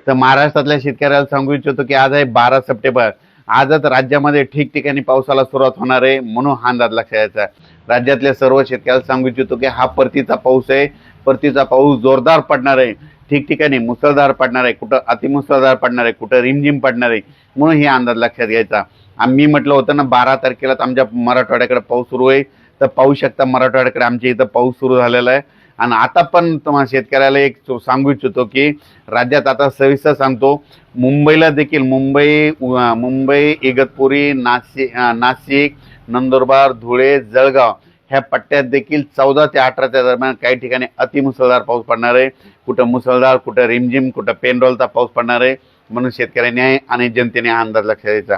तर महाराष्ट्रातल्या शेतकऱ्याला सांगू इच्छितो की आज आहे 12 सप्टेंबर। आजच राज्यामध्ये ठिकठिकाणी पावसाला सुरुवात होणार आहे, म्हणून हा अंदाज लक्षात घ्यायचा। राज्यातल्या सर्व शेतकऱ्याला सांगू इच्छितो की हा परतीचा पाऊस आहे। परतीचा पाऊस जोरदार पडणार आहे, ठिकठिकाणी मुसळधार पडणार आहे, कुठं अतिमुसळधार पडणार आहे, कुठं रिमझिम पडणार आहे, म्हणून हे अंदाज लक्षात घ्यायचा। आम्ही म्हटलं होतं ना 12 तारखेला आमच्या मराठवाड्याकडे पाऊस सुरू आहे, तर पाहू शकता मराठवाड्याकडे आमच्या इथं पाऊस सुरू झालेला आहे। आणि आता पण तुम्हाला शेतकऱ्याला एक सांगू इच्छितो की राज्यात आता सविस्तर सांगतो, मुंबईला देखील मुंबई, इगतपुरी, नाशिक, नंदुरबार, धुळे, जळगाव ह्या पट्ट्यात देखील 14 ते 18च्या दरम्यान काही ठिकाणी अतिमुसळधार पाऊस पडणार आहे। कुठं मुसळधार, कुठं रिमझिम, कुठं पेनरोलचा पाऊस पडणार आहे, म्हणून शेतकऱ्यांनी आणि जनतेने हा अंदाज लक्षात घ्यायचा।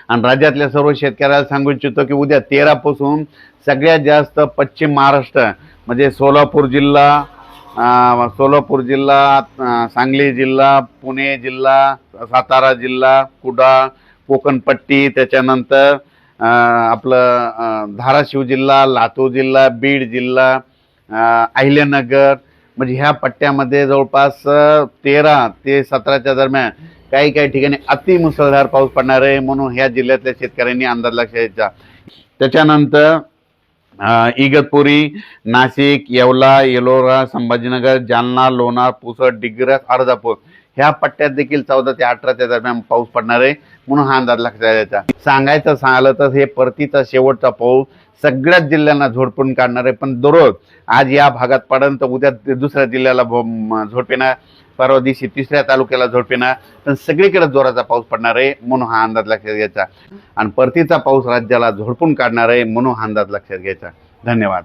आणि राज्यातल्या सर्व शेतकऱ्याला सांगू इच्छितो की उद्या 13 पासून सगळ्यात जास्त पश्चिम महाराष्ट्र म्हणजे सोलापूर जिल्हा, सांगली जिल्हा, पुणे जिल्हा, सातारा जिल्हा, कुडाळ, कोकणपट्टी, त्याच्यानंतर आपलं धाराशिव जिल्हा, लातूर जिल्हा, बीड जिल्हा, अहिल्यानगर, म्हणजे ह्या पट्ट्यामध्ये जवळपास 13 ते 17च्या दरम्यान काही ठिकाणी अतिमुसळधार पाऊस पडणार आहे, म्हणून ह्या जिल्ह्यातल्या शेतकऱ्यांनी अंदाज लक्षात घ्यायचा। त्याच्यानंतर इगतपुरी, नाशिक, येवला, येलोरा, संभाजीनगर, जालना, लोणार, पुसद, डिग्रस, अर्धापूर ह्या पट्ट्यात देखील 14 ते 18च्या दरम्यान पाऊस पडणार आहे, म्हणून हा अंदाज लक्षात घ्यायचा। सांगायचं झालं तर हे परतीचा शेवटचा पाऊस सगळ्याच जिल्ह्यांना झोडपून काढणार आहे, पण दररोज आज या भागात पडन तर उद्या दुसऱ्या जिल्ह्याला झोडपेणार, परवा दिवशी तिसऱ्या तालुक्याला झोडपेणार, पण सगळीकडे जोराचा पाऊस पडणार आहे, म्हणून हा अंदाज लक्षात घ्यायचा। आणि परतीचा पाऊस राज्याला झोडपून काढणार आहे, म्हणून हा अंदाज लक्षात घ्यायचा। धन्यवाद।